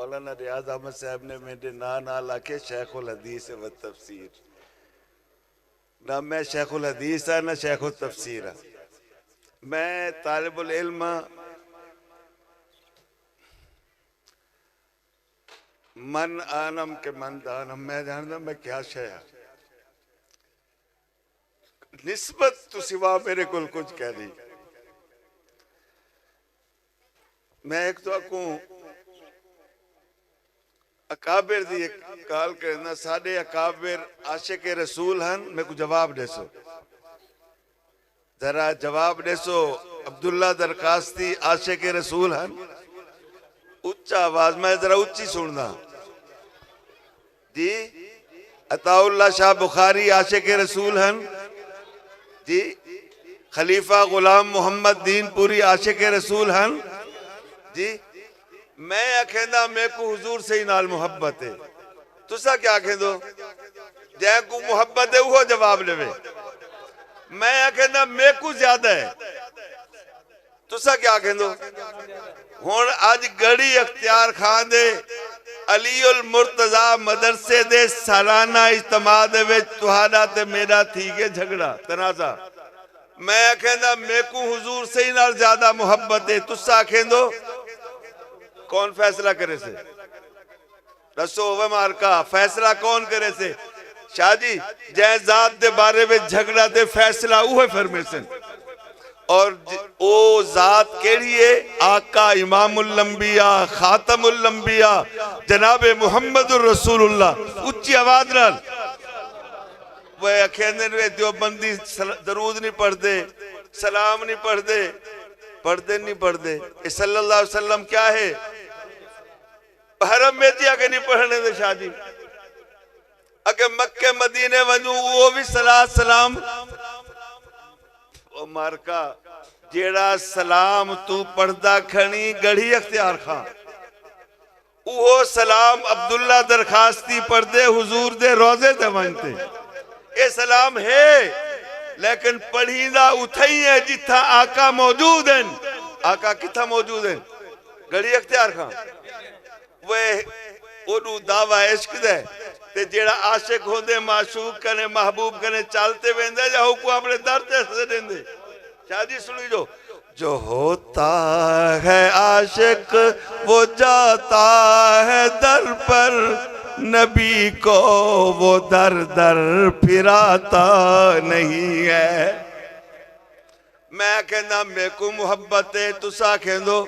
मौलाना रियाज अहमद साहब ने मेरे नाल आके शेखुल हदीस व तफसीर, ना मैं शेखुल हदीस है ना शेखुल तफसीर है। मैं तालिबुल इल्म मन आनम के मन दानम, मैं जानता मैं क्या शय है निस्बत तो सिवा मेरे को कुछ कह नहीं। मैं एक तो आकू अकाबिर दी काल करना, साढ़े अकाबिर आशिक रसूल हन। मेरे को जवाब देसो, जरा जवाब देसो। अब्दुल्ला दरखास्ती आशिक रसूल हन? उच्चा आवाज में जरा उच्ची सुनना जी। अताउल्ला शाह बुखारी आशिक रसूल हन जी। खलीफा गुलाम मोहम्मद दीनपुरी आशिक रसूल हन जी। मैं आखेंदा मेरे को हुजूर से ही नाल मुहब्बत है, तुसा क्या आखेंदो? जै को मुहब्बत है वो जवाब लेवे। मैं आखेंदा मेरे को ज्यादा है, तुसा क्या आखेंदो? हुण अज गड़ी अख्तियार खान दे अली उल मुर्तजा मदरसे दे सालाना इज्तिमा दे विच तुहाडा ते मेरा थी के झगड़ा तनाजा। मैं आखेंदा मेरे को हुजूर से ही नाल ज्यादा मुहब्बत है, तुसा आखेंदो? कौन फैसला करे से? रसो व मारका फैसला कौन करे से? शाह जी जै जात दे बारे में झगड़ा दे फैसला उहे फरमेसन। और ओ जात केड़ी है? आका इमामुल अंबिया खातमुल अंबिया जनाबे मुहम्मदुर रसूलुल्लाह। उच्ची आवाज नाल वे अखेंदे वे देवबंदी दरूद नहीं पढ़दे, सलाम नहीं पढ़दे, पढ़दे नहीं पढ़दे। ये सल्लल्लाहु अलैहि वसल्लम क्या है? हरम में जी आके नहीं पढ़ने दे शाह जी। अगे मक्के मदीने वजू वो भी सलात सलाम। ओ मारका जेड़ा सलाम तू पढ़दा खनी गढ़ी अख्तियार खां, वो सलाम अब्दुल्ला दरखास्ती पढ़दे हुजूर दे रोजे ते वंजते। ये सलाम है लेकिन पढ़ीदा उथई है जिथा आका मौजूद हैं। आका किथा मौजूद हैं? गढ़ी अख्तियार खां। वे ओनू दावा इश्क दे ते जेड़ा आशिक होंदे माशूक कने महबूब कने चलते वेंदे जा हुकू अपने दर ते हंस देंदे। शाह जी सुनी जो होता है आशिक वो जाता है दर पर, नबी को वो दर दर फिराता नहीं है। मैं कहना मेरे को मुहब्बत है, तुसा कहंदो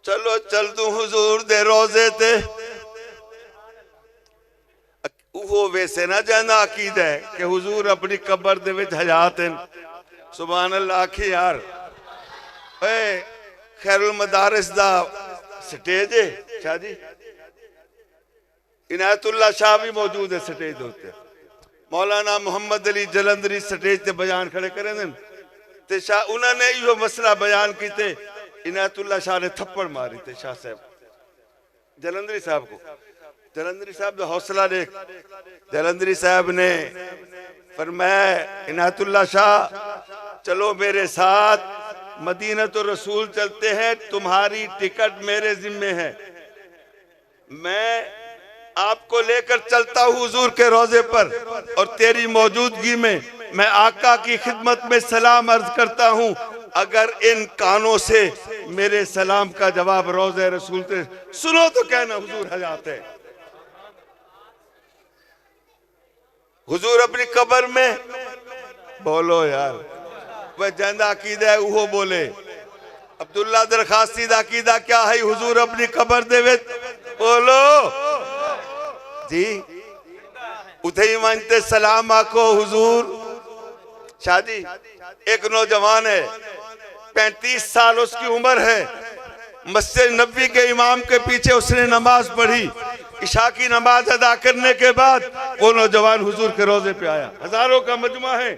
चलो चल तू हुजूर दे रोजे ते। वो वैसे ना जाना अकीदा है कि हुजूर अपनी कब्र दे विच हयात हैं। सुभान अल्लाह आखी यार। खैरुल मदारिस दा स्टेज है शाह जी, इनायतुल्लाह शाह भी मौजूद है स्टेज होते। मौलाना मोहम्मद अली जलंधरी स्टेज ते बयान खड़े करे ते शाह उन्होंने यो मसला बयान किते। इनायतुल्लाह शाह ने थप्पड़ मारी थे शाह साहब जलंधरी साहब को। जलंधरी साहब का हौसला देख। जलंधरी साहब ने फरमाया इनायतुल्लाह शाह चलो मेरे साथ मदीना तो रसूल चलते हैं, तुम्हारी टिकट मेरे जिम्मे है। मैं आपको लेकर चलता हूँ हुजूर के रोजे पर और तेरी मौजूदगी में मैं आका की खिदमत में सलाम अर्ज करता हूँ। अगर इन कानों से मेरे सलाम का जवाब रोजे रसूल से सुनो तो कहना हुजूर हयात है। हुजूर अपनी कब्र में बोलो यार, वह जंदा अकीदा है वो बोले। अब्दुल्ला दरखास्ती दा अकीदा क्या है? हुजूर अपनी कब्र दे विच बोलो जी। उथे ही मानते सलाम आखो हुजूर। शाह जी एक नौजवान है, 35 साल उसकी उम्र है। मस्जिद नबी के इमाम के पीछे उसने नमाज पढ़ी। इशा की नमाज अदा करने के बाद वो नौजवान हुजूर के रोजे पे आया। हजारों का मजमा है,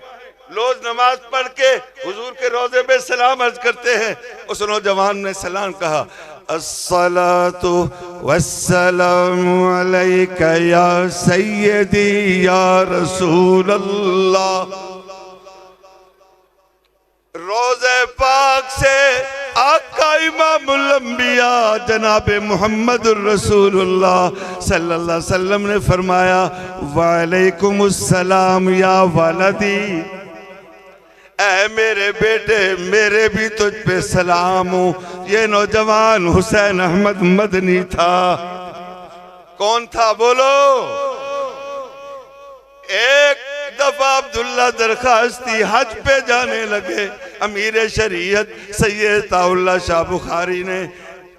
लोग नमाज पढ़ के हुजूर के रोजे पे सलाम अर्ज करते हैं। उस नौजवान ने सलाम कहा, अस्सलातु वस्सलामु अलैका या सय्यदी या रसूल अल्लाह। रोजे पाक से आका इमामुल अंबिया जनाब मोहम्मद रसूलुल्लाह सल्लल्लाहु अलैहि वसल्लम ने फरमाया, वालेकुमुस्सलाम या वलदी, ऐ मेरे बेटे मेरे भी तुझ पे सलाम हो। ये नौजवान हुसैन अहमद मदनी था। कौन था बोलो? एक दफा अब्दुल्ला दरखास्ती हज पे जाने लगे। अमीर शरीयत सैयद अताउल्लाह शाह बुखारी ने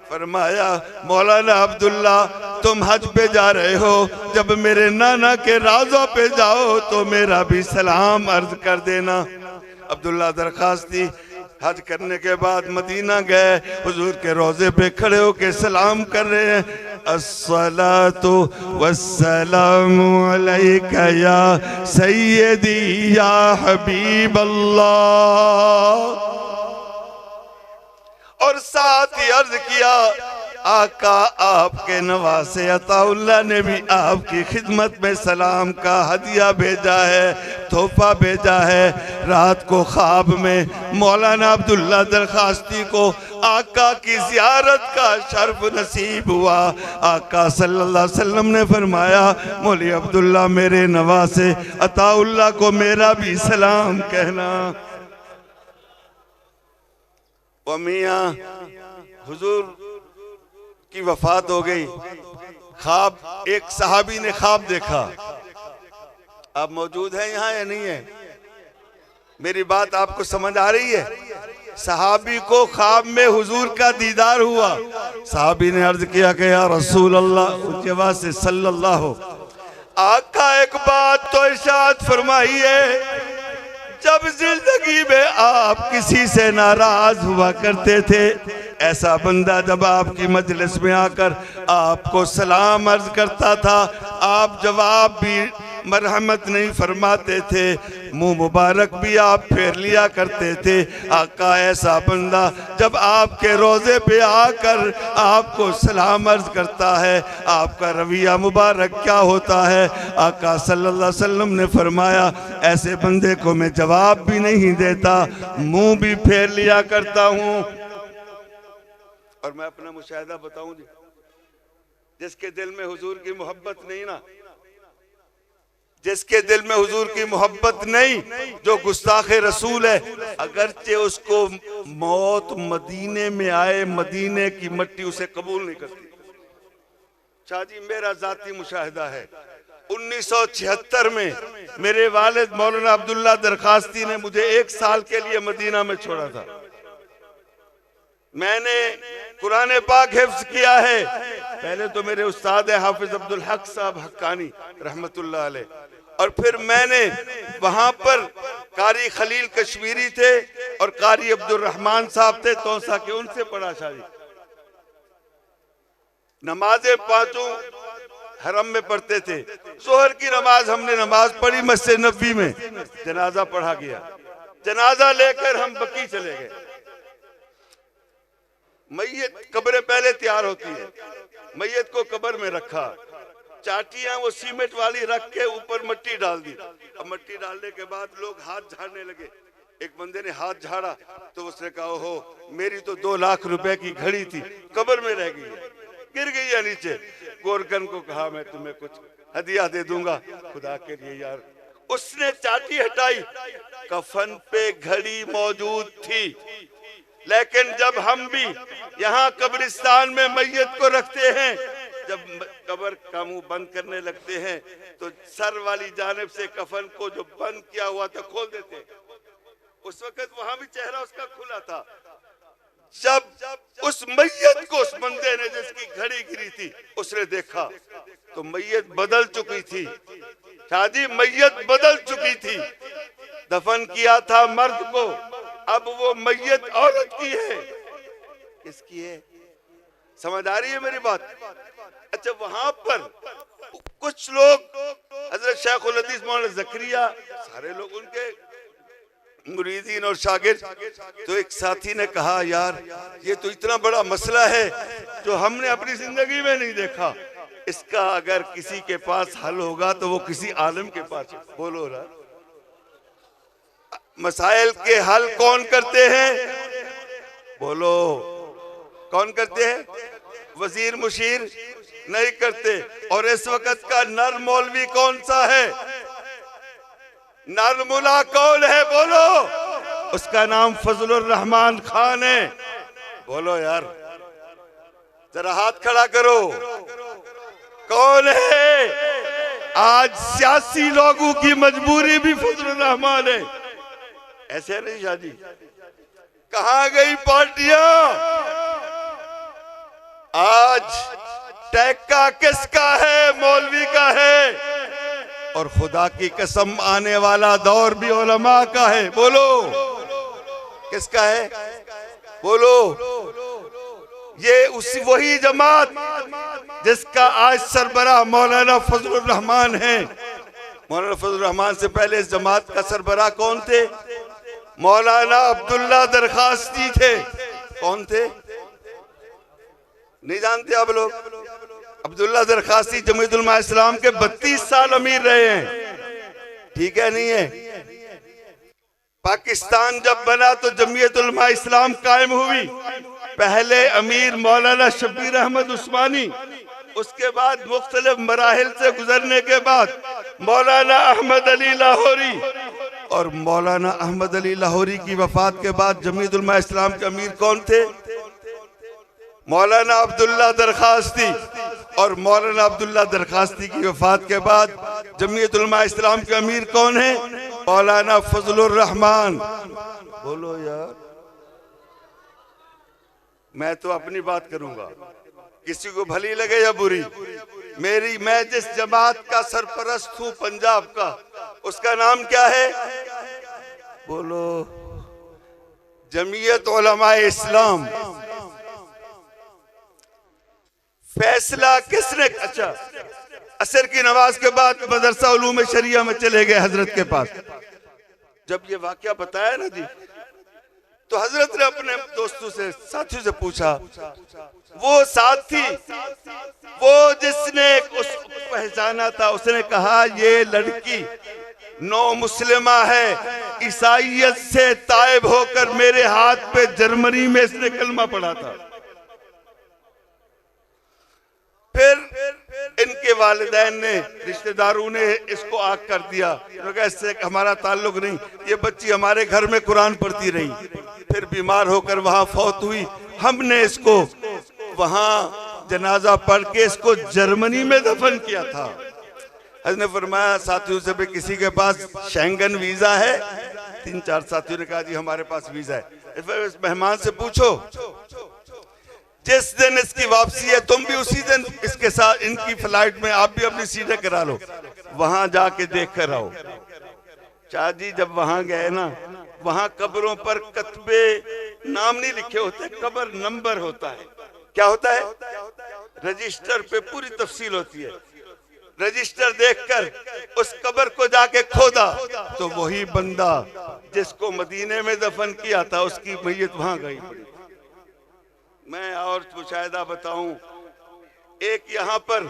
फरमाया, मौलाना अब्दुल्ला तुम हज पे जा रहे हो, जब मेरे नाना के राज़ों पे जाओ तो मेरा भी सलाम अर्ज कर देना। अब्दुल्ला दरखास्ती हज करने के बाद मदीना गए, हुजूर के रोजे पे खड़े होके सलाम कर रहे हैं, अस्सलातु वस्सलामु अलैका या सय्यदी या हबीब अल्लाह। और साथ ही अर्ज किया, आका आपके नवासे अताउल्लाह ने भी आपकी खिदमत में सलाम का हदिया भेजा है, तोहफा भेजा है। रात को ख्वाब में मौलाना अब्दुल्ला दरखास्ती को आका की ज़ियारत का शर्फ नसीब हुआ। आका सल्लल्लाहु अलैहि वसल्लम ने फरमाया, मौली अब्दुल्ला मेरे नवासे अताउल्लाह को मेरा भी सलाम कहना। वो मियाँ हुजूर की वफात हो गई। ख्वाब एक सहाबी ने ख्वाब देखा। आप मौजूद हैं यहाँ या नहीं है? मेरी बात आपको समझ आ रही है? सहाबी को ख्वाब में हुजूर का दीदार हुआ। सहाबी ने अर्ज किया कि या रसूल अल्लाह, ऊंची आवाज से सल्लल्लाहु, आका एक बात तो इरशाद फरमाइए, जब जिंदगी में आप किसी से नाराज हुआ करते थे, ऐसा बंदा जब आपकी मजलिस में आकर आपको सलाम अर्ज करता था, आप जवाब भी मरहमत नहीं फरमाते थे, मुंह मुबारक भी आप फेर लिया करते थे। आका ऐसा बंदा जब आपके रोज़े पे आकर आपको सलाम अर्ज करता है, आपका रवैया मुबारक क्या होता है? आका सल्लल्लाहु अलैहि वसल्लम ने फरमाया, ऐसे बंदे को मैं जवाब भी नहीं देता, मुंह भी फेर लिया करता हूँ। और मैं अपना मुशाहिदा बताऊं जी, जिसके दिल में हुजूर की मोहब्बत नहीं ना, जिसके दिल में हुजूर की मोहब्बत नहीं, जो गुस्ताखे रसूल है, अगरचे उसको मौत मदीने में आए, मदीने की मट्टी उसे कबूल नहीं करती। शाह जी मेरा जाती मुशाहिदा है, 1976 में मेरे वालिद मौलाना अब्दुल्ला दरखास्ती ने मुझे 1 साल के लिए मदीना में छोड़ा था। मैंने कुरान पाक हिफ्ज किया है। पहले तो मेरे उस्ताद है हाफिज अब्दुल हक साहब हक्कानी रहमतुल्लाह अलैह, और फिर मैंने वहां पर कारी खलील कश्मीरी थे और कारी अब्दुल रहमान साहब थे तौसा के, उनसे पढ़ा शादी। नमाजें 5 हरम में पढ़ते थे। जोहर की नमाज हमने नमाज पढ़ी मस्जिद नबी में, जनाजा पढ़ा गया। जनाजा लेकर हम बकी चले गए। मैयत कब्र पहले तैयार होती है, मैयत को कब्र में रखा, चाटियां वो सीमेंट वाली रख के ऊपर मिट्टी डाल दी। अब मिट्टी डालने के बाद लोग हाथ झाड़ने लगे। एक बंदे ने हाथ झाड़ा तो उसने कहा, ओहो मेरी तो 2 लाख रुपए की घड़ी थी, कब्र में रह गई है, गिर गई है नीचे। गोरकन को कहा मैं तुम्हें कुछ हदिया दे दूंगा खुदा के लिए यार। उसने चाटी हटाई, कफन पे घड़ी मौजूद थी। लेकिन जब हम भी यहाँ कब्रिस्तान में मैयत को रखते हैं, जब कब्र का मुंह बंद करने लगते हैं तो सर वाली जानिब से कफन को जो बंद किया हुआ था खोल देते हैं। उस वक्त वहां भी चेहरा उसका खुला था। जब उस मैयत को उस बंदे ने जिसकी घड़ी गिरी थी उसने देखा तो मैयत बदल चुकी थी। शादी मैयत बदल चुकी थी। दफन किया था मर्द को, अब वो मैयत औरत की है। किसकी है? समझ आ रही है मेरी बात? अच्छा, वहां पर कुछ लोग हजरत शेखुल हदीस मौलाना ज़करिया, सारे लोग उनके मुरीदीन और शागिर्द, तो एक साथी ने कहा यार ये तो इतना बड़ा मसला है जो हमने अपनी जिंदगी में नहीं देखा, इसका अगर किसी के पास हल होगा तो वो किसी आलिम के पास। बोलो ना, मसाइल के हल कौन करते हैं? बोलो। कौन करते हैं? वजीर मुशीर नहीं करते। और इस वक्त का नर मौलवी कौन सा है? नर मुला कौन है? बोलो। उसका नाम फजलुर रहमान खान है। बोलो यार, जरा हाथ खड़ा करो। कौन है? आज सियासी लोगों की मजबूरी भी फजलुर रहमान है। ऐसे नहीं शादी। कहां गई पार्टियां? आज टैक्का किसका है? मौलवी का है। और खुदा की कसम आने वाला दौर भी उलमा का है। बोलो किसका है? बोलो। ये उसी वही जमात जिसका आज सरबराह मौलाना फजलुर रहमान है। मौलाना फजलुर रहमान से पहले इस जमात का सरबराह कौन थे? मौलाना अब्दुल्ला दरखास्ती थे। कौन थे? नहीं जानते आप लोग? अब्दुल्ला दरखास्ती जमीयत उलमा इस्लाम के 32 साल अमीर रहे हैं। ठीक है नहीं है? पाकिस्तान जब बना तो जमीयत उलमा इस्लाम कायम हुई। पहले अमीर मौलाना शब्बीर अहमद उस्मानी, उसके बाद मुख्तलिफ मराहिल से गुजरने के बाद मौलाना अहमद अली लाहौरी, और मौलाना अहमद अली लाहौरी की वफात के बाद जमीयत उलमा इस्लाम के अमीर कौन थे? मौलाना अब्दुल्ला दरखास्ती। और मौलाना अब्दुल्ला दरखास्ती की वफात के बाद जमीयत उलमा इस्लाम के अमीर कौन है? मौलाना फजलुर रहमान। बोलो यार, मैं तो अपनी बात करूंगा, किसी को भली लगे या बुरी। मैं जिस जमात का सरपरस्त हूं पंजाब का, उसका नाम क्या है? बोलो। जमीयत उलमा इस्लाम। फैसला किसने? अच्छा, असर की नमाज के बाद मदरसा उलूम शरिया में चले गए हजरत के पास। जब ये वाकया बताया ना जी, तो हजरत ने अपने दोस्तों से, साथियों से पूछा। वो साथी, वो जिसने उसको पहचाना था, उसने कहा ये लड़की नौ मुस्लिमा है, ईसाइयत से ताइब होकर मेरे हाथ पे जर्मनी में इसने कलमा पढ़ा था। फिर इनके वालिदैन ने, रिश्तेदारों ने इसको आग कर दिया। इससे हमारा ताल्लुक नहीं, ये बच्ची हमारे घर में कुरान पढ़ती रही। फिर बीमार होकर वहां फौत हुई। हमने इसको वहां जनाजा पढ़ के इसको जर्मनी में दफन किया था। हज़रत ने फरमाया साथियों से भी किसी के पास शेंगन वीजा है? 3-4 साथियों ने कहा जी हमारे पास वीजा है। फिर इस मेहमान से पूछो, जिस दिन इसकी वापसी है तुम भी उसी दिन इसके साथ, इनकी फ्लाइट में आप भी अपनी सीटें करा लो, वहां जाके देख कर आओ। शाह जी जब वहां गए ना, वहां कब्रों पर कतबे नाम नहीं लिखे होते, कब्र नंबर होता है। क्या होता है? रजिस्टर पे पूरी तफसील होती है। रजिस्टर देखकर उस कब्र को जाके खोदा तो वही बंदा जिसको मदीने में दफन किया था, उसकी मैयत वहां गई पड़ी। मैं और मुशाहिदा बताऊं, एक यहाँ पर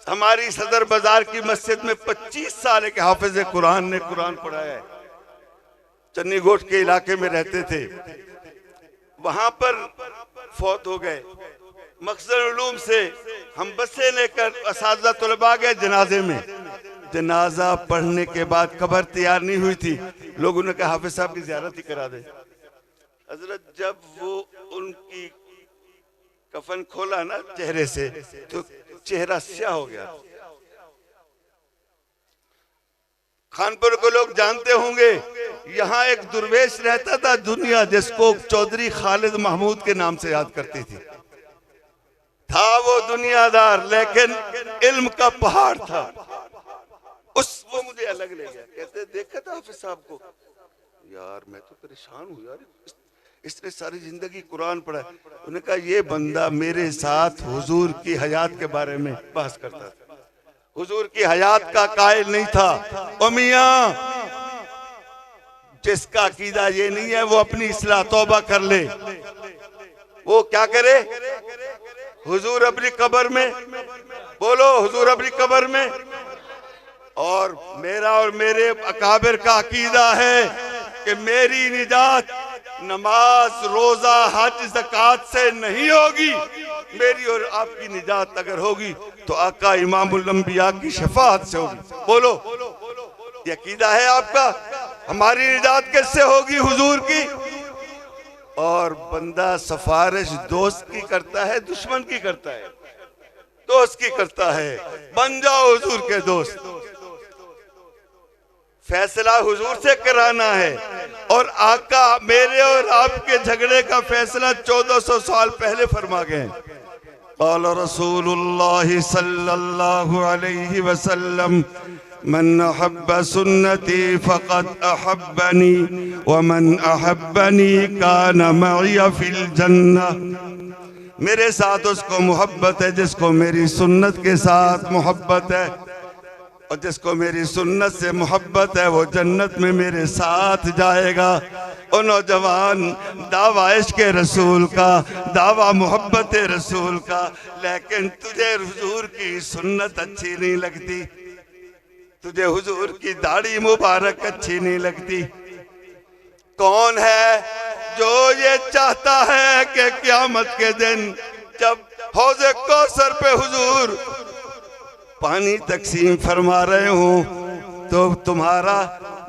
हमारी सदर बाजार की मस्जिद में 25 साल के हाफिज कुरान ने कुरान पढ़ाया है। चन्नी गोट के इलाके में रहते थे, वहां पर फौत हो गए। मकसद उलूम से हम बसें लेकर असातिज़ा तलबा गए जनाजे में। जनाजा पढ़ने के बाद कब्र तैयार नहीं हुई थी। लोगों ने कहा हाफिज साहब की ज़ियारत ही करा दे। हजरत जब वो उनकी कफन खोला ना चेहरे से, तो चेहरा स्याह हो गया। खानपुर को लोग जानते होंगे, यहाँ एक दुर्वेश रहता था दुनिया, जिसको चौधरी खालिद महमूद के नाम से याद करती थी। था वो दुनियादार, लेकिन इल्म का पहाड़ था। वो मुझे अलग ले गया। कहते देखा था हाफिज साहब को, यार मैं तो परेशान हूँ यार, इसने सारी जिंदगी कुरान पढ़ा। उन्होंने कहा ये बंदा मेरे साथ हुजूर की हयात के बारे में बहस करता था, हुजूर की हयात का कायल नहीं था। ओ मियां, जिसका अकीदा ये नहीं है वो अपनी इस्लाह तौबा कर ले। वो क्या करे? हुजूर अपनी कब्र में, बोलो हुजूर अपनी कब्र में। और मेरा और मेरे अकाबिर का अकीदा है कि मेरी निजात नमाज, रोजा, हज, ज़कात से नहीं होगी। मेरी और आपकी निजात अगर होगी तो आका इमामुल अंबिया की शफाअत से होगी। बोलो, ये अकीदा है आपका? हमारी निजात किससे होगी? हुजूर की। और बंदा सिफारिश दोस्त की करता है, दुश्मन की करता है? दोस्त की करता है। बन जाओ हुजूर के दोस्त। फैसला हुजूर से कराना है। और आका मेरे और आपके झगड़े का फैसला 1400 साल पहले फरमा गए। क़ाल रसूलुल्लाह सल्लल्लाहु अलैहि वसल्लम मन अहब्ब सुन्नती फ़क़द अहब्बनी व मन अहब्बनी कान मई फिल जन्नह। मेरे साथ उसको मोहब्बत है जिसको मेरी सुन्नत के साथ मोहब्बत है, और जिसको मेरी सुन्नत से मोहब्बत है वो जन्नत में मेरे साथ जाएगा। ओ नौजवान, दावा इश्क़ रसूल का, दावा मोहब्बत रसूल का, लेकिन तुझे हुजूर की सुन्नत अच्छी नहीं लगती, तुझे हुजूर की दाढ़ी मुबारक अच्छी नहीं लगती। कौन है जो ये चाहता है कि क़यामत के दिन जब हौज़े कौसर पे हुजूर पानी तकसीम फरमा रहे हो तो तुम्हारा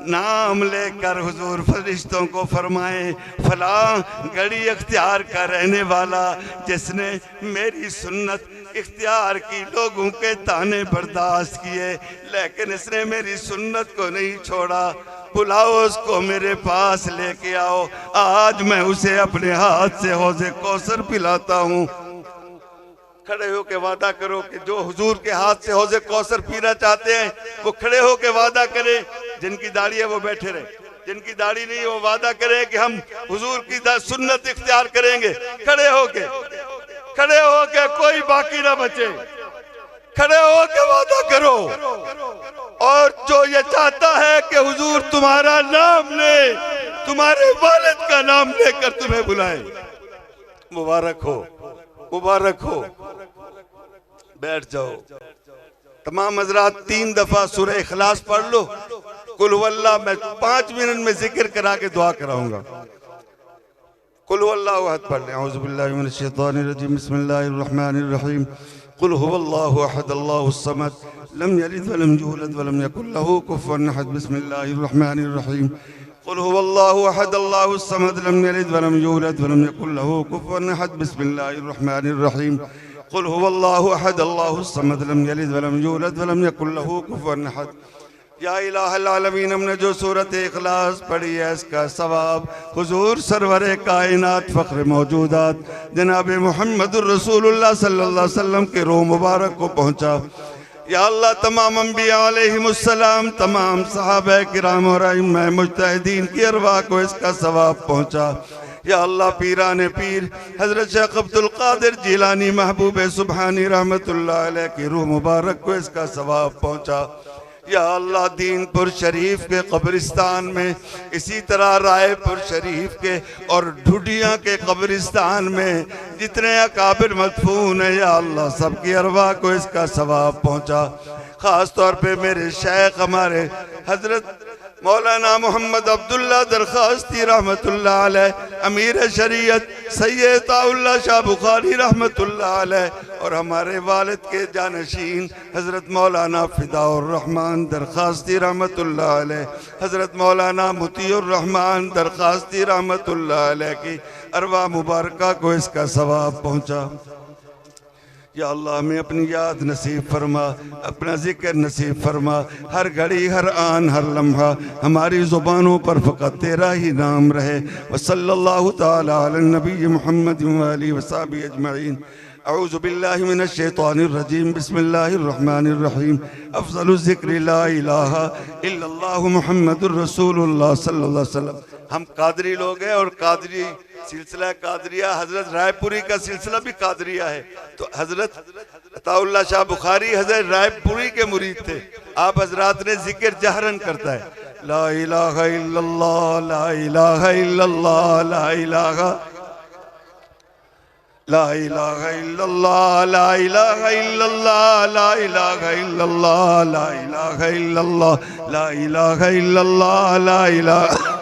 नाम लेकर हुजूर फरिश्तों को फरमाए, फलां गड़ी अख्तियार का रहने वाला जिसने मेरी सुन्नत इख्तियार की, लोगों के ताने बर्दाश्त किए लेकिन इसने मेरी सुन्नत को नहीं छोड़ा, बुलाओ उसको मेरे पास लेके आओ। आज मैं उसे अपने हाथ से हौज़े कौसर पिलाता हूँ। खड़े हो के वादा करो कि जो हुजूर के हाथ से हौज़े कौसर पीना चाहते हैं वो खड़े हो के वादा करें। जिनकी दाढ़ी है वो बैठे रहे, जिनकी दाढ़ी नहीं वो वादा करें कि हम हुजूर की सुन्नत इख्तियार करेंगे। खड़े हो के कोई बाकी ना बचे, खड़े हो के वादा करो। और जो ये चाहता है कि हुजूर तुम्हारा नाम ले, तुम्हारे वालिद का नाम लेकर तुम्हें बुलाए, मुबारक हो, मुबारक हो। बैठ जाओ। तमाम हज़रात 3 दफा सूरह इखलास पढ़ लो। कुल हुवल्लाह मैं 5 मिनट में जिक्र करा के दुआ कराऊंगा। कुल हुवल्लाहु अहद पढ़ लें। औज़ु बिल्लाहि मिनश शैतानिर रजीम, बिस्मिल्लाहिर रहमानिर रहीम। कुल हुवल्लाहु अहद अल्लाहुस समद लम यलिद वलम यूलद वलम यकुल लहू कुफुवन अहद। बिस्मिल्लाहिर रहमानिर रहीम। कुल हुवल्लाहु अहद अल्लाहुस समद लम यलिद वलम यूलद वलम यकुल लहू कुफुवन अहद। बिस्मिल्लाहिर रहमानिर रहीम। कुल हुवल्लाहु अहद अल्लाहुस समद लम यलिद वलम यूलद वलम यकुल लहू कुफुवन अहद। या इलाहल आलमीन, हमने जो सूरत इखलास पढ़ी है इसका सवाब हुजूर सरवरे कायनात फ़ख्र मौजूदात जनाब मुहम्मदुर रसूलुल्लाह सल्लल्लाहु अलैहि वसल्लम के रूह मुबारक को पहुँचा। या अल्लाह तमाम अंबिया अलैहिमुस्सलाम, तमाम सहाबा किराम और अइम्मा मुज्तहिदीन की अरवाह को इसका सवाब पहुँचा। या अल्लाह पीराने पीर हज़रत शेख अब्दुल कादिर जिलानी महबूब सुबहानी रहमतुल्लाह अलैह की रूह मुबारक को इसका सवाब पहुँचा। या अल्लाह दीनपुर शरीफ के कब्रिस्तान में, इसी तरह रायपुर शरीफ के और ढूडिया के कब्रिस्तान में जितने अकाबिर मदफून है या अल्लाह सबकी अरवाह को इसका सवाब पहुँचा। ख़ास तौर पे मेरे शेख हमारे हज़रत मौलाना मोहम्मद अब्दुल्ला दरखास्ती रहमतुल्लाह अलैह, अमीर शरीयत सैयद ताउल्लाह शाह बुखारी रहमतुल्लाह अलैह, और हमारे वालिद के जानशीन हज़रत मौलाना फ़िदाउर रहमान दरखास्ती रहमतुल्लाह अलैह, हज़रत मौलाना मुतीउर रहमान दरखास्ती रहमतुल्लाह अलैह की अरवाह मुबारका को इसका सवाब पहुँचा। या अल्लाह हमें अपनी याद नसीब फरमा, अपना जिक्र नसीब फरमा। हर घड़ी, हर आन, हर लम्हा हमारी ज़ुबानों पर फ़क़त तेरा ही नाम रहे। व सल्लल्लाहु ताला अला नबी मुहम्मद व आलिहि व सहबिहि अजमईन। अऊज़ु बिल्लाहि मिनश शैतानिर रजीम, बिस्मिल्लाहिर रहमानिर रहीम। अफ़ज़लुज़ ज़िक्रि ला इलाहा इल्लल्लाहु मुहम्मदुर रसूलुल्लाह सल्लल्लाहु अलैहि वसल्लम। हम कादरी लोग हैं और कादरी सिलसिला कादरिया, हजरत रायपुरी का सिलसिला भी कादरिया है। तो हजरत अताउल्लाह शाह बुखारी हजरत रायपुरी के मुरीद थे। आप हजरात ने जिक्र जहरन करता है, ला इलाहा इल्लल्लाह, ला इलाहा इल्लल्लाह, ला इलाहा, ला इलाहा इल्लल्लाह, ला इलाहा इल्लल्लाह, ला इलाहा इल्लल्लाह, ला इलाहा इल्लल्लाह, ला इलाहा इल्लल्लाह, ला इलाहा